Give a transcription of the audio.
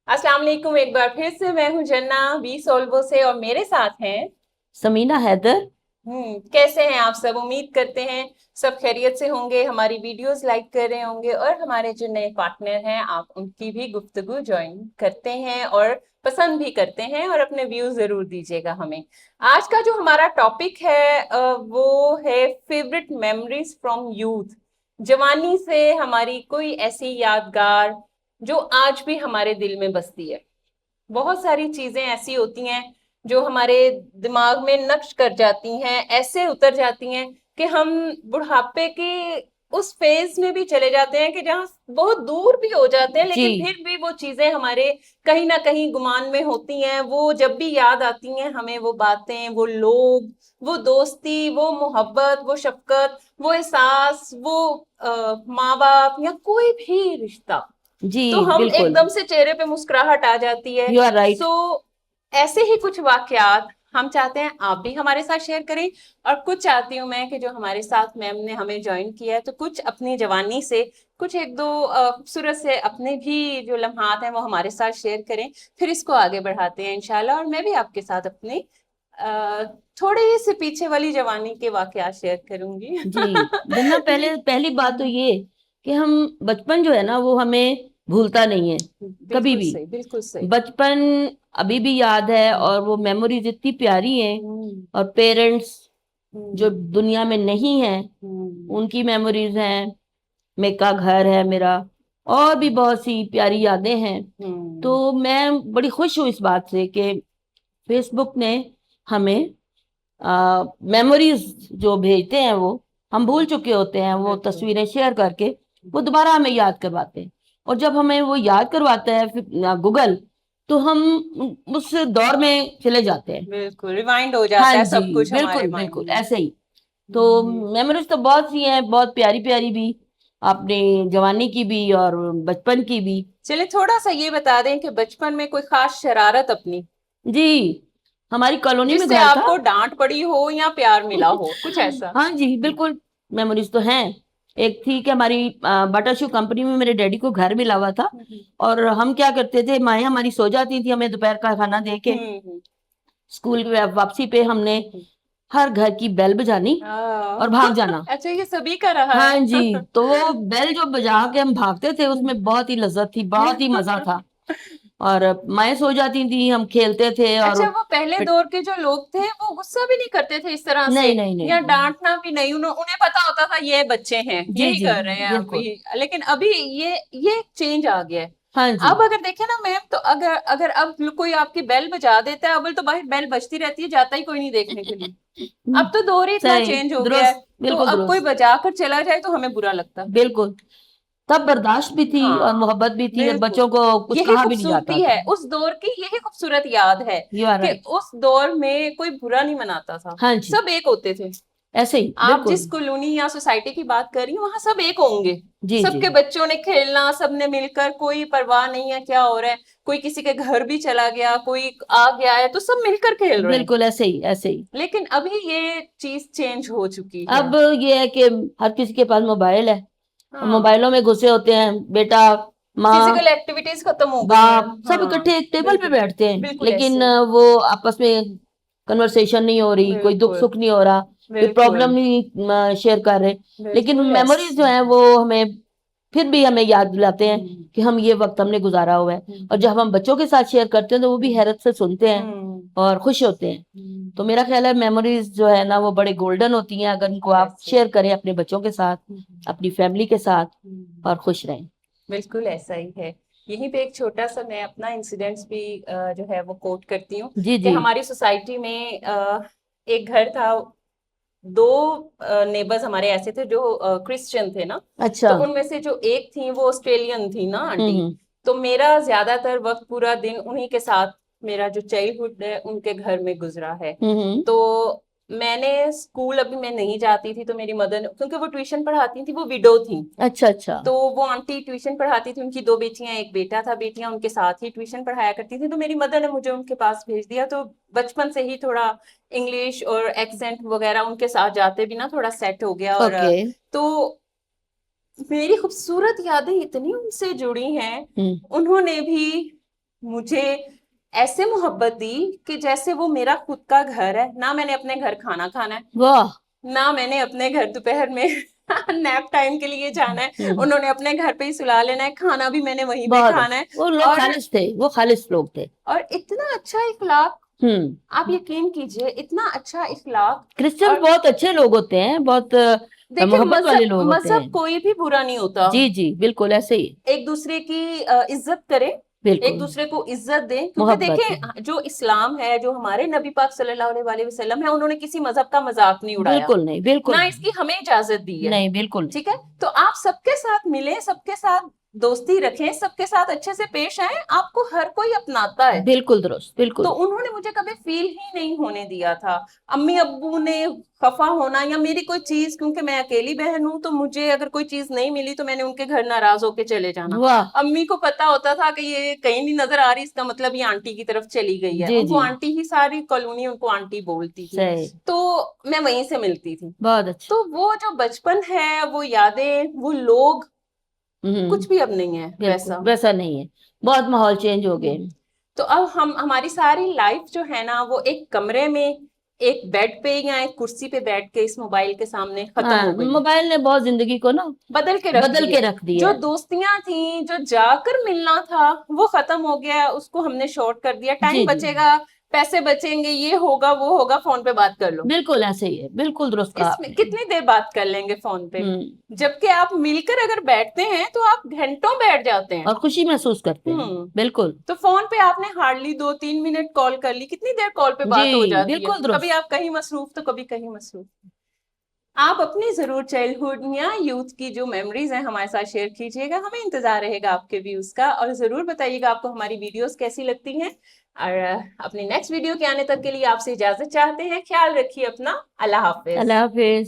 अस्सलाम वालेकुम। एक बार फिर से मैं हूँ जन्ना बी सोल्वो से और मेरे साथ हैं। समीना हैदर। कैसे हैं आप सब? उम्मीद करते हैं सब खैरियत से होंगे, हमारी वीडियोस लाइक कर रहे होंगे और हमारे जो नए पार्टनर हैं आप उनकी भी गुफ्तगू ज्वाइन करते हैं और पसंद भी करते हैं और अपने व्यूज जरूर दीजिएगा हमें। आज का जो हमारा टॉपिक है वो है फेवरेट मेमोरीज फ्रॉम यूथ। जवानी से हमारी कोई ऐसी यादगार जो आज भी हमारे दिल में बसती है। बहुत सारी चीजें ऐसी होती हैं जो हमारे दिमाग में नक्श कर जाती हैं, ऐसे उतर जाती हैं कि हम बुढ़ापे के उस फेज में भी चले जाते हैं कि जहां बहुत दूर भी हो जाते हैं, लेकिन जी फिर भी वो चीजें हमारे कहीं ना कहीं गुमान में होती हैं। वो जब भी याद आती हैं हमें, वो बातें, वो लोग, वो दोस्ती, वो मोहब्बत, वो शफकत, वो एहसास, वो माँ बाप या कोई भी रिश्ता, जी तो हम बिल्कुल। एकदम से चेहरे पे मुस्कुराहट आ जाती है। You are right. सो ऐसे ही कुछ वाकयात हम चाहते हैं आप भी हमारे साथ शेयर करें, और कुछ चाहती हूँ मैं कि जो हमारे साथ मैम ने हमें ज्वाइन किया है तो कुछ अपनी जवानी से कुछ एक दो खूबसूरत से अपने भी जो लम्हात हैं वो हमारे साथ शेयर करें। फिर इसको आगे बढ़ाते हैं इंशाल्लाह, और मैं भी आपके साथ अपने अ, थोड़े से पीछे वाली जवानी के वाकयात शेयर करूंगी। जी जन्ना, पहले पहली बात तो ये कि हम बचपन जो है ना वो हमें भूलता नहीं है कभी बिल्कुल भी। सही, बिल्कुल सही। बचपन अभी भी याद है और वो मेमोरीज इतनी प्यारी हैं। हम्म। और पेरेंट्स जो हम्म। दुनिया में नहीं है हम्म। उनकी मेमोरीज हैं। मेरा घर है मेरा, और भी बहुत सी प्यारी यादें हैं। हम्म। तो मैं बड़ी खुश हूँ इस बात से कि फेसबुक ने हमें मेमोरीज जो भेजते हैं वो हम भूल चुके होते हैं, वो बिल्कुल। तस्वीरें शेयर करके वो दोबारा हमें याद करवाते हैं। और जब हमें वो याद करवाता है फिर गूगल, तो हम उस दौर में चले जाते हैं। बिल्कुल रिवाइंड हो हाँ जाता है जी, सब कुछ हमारे बिल्कुल माइंड बिल्कुल में। ऐसे ही। तो जी। मेमोरीज तो बहुत सी हैं, बहुत प्यारी प्यारी भी, अपनी जवानी की भी और बचपन की भी। चलिए थोड़ा सा ये बता दें कि बचपन में कोई खास शरारत अपनी जी, हमारी कॉलोनी में जिससे घर था। आपको डांट पड़ी हो या प्यार मिला हो, कुछ ऐसा। हाँ जी बिल्कुल, मेमोरीज तो हैं। एक थी कि हमारी बाटा शू कंपनी में मेरे डैडी को घर मिला हुआ था। और हम क्या करते थे, माएँ हमारी सो जाती थी हमें दोपहर का खाना दे के। हम्म। स्कूल की वापसी पे हमने हर घर की बेल बजानी और भाग जाना। अच्छा, ये सभी का रहा हाँ है। जी, तो वो बेल जो बजा के हम भागते थे उसमें बहुत ही लज्जत थी, बहुत ही मजा था। और माएँ सो जाती थी, हम खेलते थे और अच्छा, वो पहले दौर के जो लोग थे वो गुस्सा भी नहीं करते थे इस तरह से, नहीं नहीं नहीं या नहीं। डांटना भी नहीं, उन्हें पता होता था ये बच्चे हैं जी यही जी कर रहे हैं अभी। बिल्कुल। लेकिन अभी ये चेंज आ गया है। हाँ जी। अब अगर देखें ना मैम, तो अगर अगर अब कोई आपकी बेल बजा देता है, अव्वल तो भाई बेल बजती रहती है, जाता ही कोई नहीं देखने के लिए। अब तो दौर ही इतना सही, चेंज हो गया दुरुस्त, है। तो बिल्कुल अब कोई दुरुस्त। बजा कर चला जाए तो हमें बुरा लगता। बिल्कुल, तब बर्दाश्त भी थी और हाँ, मोहब्बत भी थी और बिल्कुल। बच्चों को कुछ यही कहा भी नहीं जाता खूबसूरती था। है उस दौर की, यही खूबसूरत याद है यू आर कि राइट। उस दौर में कोई बुरा नहीं मनाता था। हाँ जी, सब एक होते थे। ऐसे ही आप बिल्कुल। जिस कॉलोनी या सोसाइटी की बात कर रही हैं वहां सब एक होंगे। जी जी सबके बच्चों ने खेलना, सबने मिलकर, कोई परवाह नहीं है क्या हो रहा है। कोई किसी के घर भी चला गया, कोई आ गया है तो सब मिलकर खेल रहे हैं। बिल्कुल ऐसे ही ऐसे ही। लेकिन अभी ये चीज चेंज हो चुकी है। अब ये है कि हर किसी के पास मोबाइल है और हाँ, मोबाइलों में घुसे होते हैं। बेटा, फिजिकल माँ, एक्टिविटीज खत्म हो गई हैं। बाप सब हाँ, इकट्ठे एक टेबल पे बिल्कुल, बैठते हैं, बिल्कुल लेकिन ऐसे। वो आपस में कन्वर्सेशन नहीं हो रही, कोई दुख बिल्कुल, सुख नहीं हो रहा, कोई बिल्कुल, प्रॉब्लम नहीं शेयर कर रहे। लेकिन बिल्कुल मेमोरीज जो ऐसे। है वो हमें फिर भी हमें याद दिलाते हैं हम्म। कि हम ये वक्त हमने गुजारा हुआ है। और हम्म। जब हम बच्चों के साथ शेयर करते हैं तो वो भी हैरत से सुनते हैं हम्म। और खुश होते हैं। तो हम्म। मेरा ख्याल है मेमोरीज जो है ना वो बड़े गोल्डन होती हैं अगर इनको बिल्कुल आप ऐसे। शेयर करें अपने बच्चों के साथ, हम्म। अपनी फैमिली के साथ, हम्म। और खुश रहें। बिल्कुल ऐसा ही है। यहीं पे एक छोटा सा मैं अपना इंसिडेंट्स भी जो है वो कोट करती हूँ जी कि जी। हमारी सोसाइटी में एक घर था। दो नेबर्स हमारे ऐसे थे जो क्रिश्चियन थे ना। अच्छा। तो उनमें से जो एक थी वो ऑस्ट्रेलियन थी ना आंटी। हम्म। तो मेरा ज्यादातर वक्त पूरा दिन उन्हीं के साथ, मेरा जो चाइल्डहुड है उनके घर में गुजरा है। हम्म। तो मैंने स्कूल अभी मैं नहीं जाती थी तो मेरी मदर, क्योंकि वो ट्यूशन पढ़ाती थी, वो विडो थी। अच्छा अच्छा। तो वो आंटी ट्यूशन पढ़ाती थी, उनकी दो बेटियां एक बेटा था, बेटियां उनके साथ ही ट्यूशन पढ़ाया करती थी। तो मेरी मदर ने मुझे उनके पास भेज दिया, तो बचपन से ही थोड़ा इंग्लिश और एक्सेंट वगैरह उनके साथ जाते भी ना थोड़ा सेट हो गया। और ओके। तो मेरी खूबसूरत यादें इतनी उनसे जुड़ी हैं। हम्म। उन्होंने भी मुझे ऐसे मोहब्बत दी कि जैसे वो मेरा खुद का घर है। ना मैंने अपने घर खाना खाना है, वाह। ना मैंने अपने घर दोपहर में नैप टाइम के लिए जाना है, हम्म। उन्होंने अपने घर पे ही सुला लेना है, खाना भी मैंने वहीं पे बहुत खाना अच्छे, है। वो लोग और खालिश थे, वो खालिश लोग थे। इतना अच्छा इखलाक, हम्म। आप यकीन कीजिए, इतना अच्छा इखलाक। क्रिश्चियंस और बहुत अच्छे लोग होते हैं, बहुत देखिए, मोहब्बत वाले मजहब लोग होते मजहब हैं। कोई भी बुरा नहीं होता। जी जी, बिल्कुल ऐसे ही। एक दूसरे की इज्जत करें, एक बिल्कुल। दूसरे को इज्जत दें, क्योंकि मोहब्बत है। देखें जो इस्लाम है, जो हमारे नबी पाक सल्लल्लाहु अलैहि वसल्लम है, उन्होंने किसी मजहब का मजाक नहीं उड़ाया, बिल्कुल नहीं, बिल्कुल ना नहीं। इसकी हमें इजाजत दी है। नहीं, बिल्कुल नहीं। ठीक है, तो आप सबके साथ मिलें, सबके साथ दोस्ती रखें, सबके साथ अच्छे से पेश आए, आपको हर कोई अपनाता है। बिल्कुल दुरुस्त, तो बिल्कुल। उन्होंने मुझे कभी फील ही नहीं होने दिया था। अम्मी अब्बू ने खफा होना या मेरी कोई चीज, क्योंकि मैं अकेली बहन हूं, तो मुझे अगर कोई चीज नहीं मिली तो मैंने उनके घर नाराज होके चले जाना। वाह। अम्मी को पता होता था कि ये कहीं नहीं नजर आ रही, इसका मतलब ये आंटी की तरफ चली गई है, जी उनको जी। आंटी ही, सारी कॉलोनी उनको आंटी बोलती थी। सही। तो मैं वहीं से मिलती थी। बहुत अच्छा। तो वो जो बचपन है, वो यादें, वो लोग, कुछ भी अब नहीं है बिल्कुल वैसा। वैसा नहीं है, बहुत माहौल चेंज हो गए। तो अब हम, हमारी सारी लाइफ जो है ना, वो एक कमरे में, एक बेड पे या एक कुर्सी पे बैठ के इस मोबाइल के सामने खत्म हाँ, हो गई है, मोबाइल ने बहुत जिंदगी को ना बदल के रख बदल दी के है। रख दी जो है। दोस्तियां थी, जो जाकर मिलना था, वो खत्म हो गया, उसको हमने शॉर्ट कर दिया। टाइम जी जी, बचेगा, पैसे बचेंगे, ये होगा वो होगा, फोन पे बात कर लो। बिल्कुल ऐसे ही है, बिल्कुल दुरुस्त कहा इसमें आपने। कितनी देर बात कर लेंगे फोन पे, हम्म। जबकि आप मिलकर अगर बैठते हैं तो आप घंटों बैठ जाते हैं। और खुशी महसूस करते हैं। हम्म। बिल्कुल। तो फोन पे आपने हार्डली 2-3 मिनट कॉल कर ली, कितनी देर कॉल पे जी, बात हो जाती है। बिल्कुल कभी दुरुस्त। आप कहीं मसरूफ तो कभी कहीं मसरूफ। आप अपनी जरूर चाइल्डहुड या यूथ की जो मेमोरीज हैं हमारे साथ शेयर कीजिएगा, हमें इंतजार रहेगा आपके व्यूज का, और जरूर बताइएगा आपको हमारी वीडियोस कैसी लगती हैं। और अपनी नेक्स्ट वीडियो के आने तक के लिए आपसे इजाजत चाहते हैं। ख्याल रखिए अपना। अल्लाह हाफिज। अल्लाह हाफिज।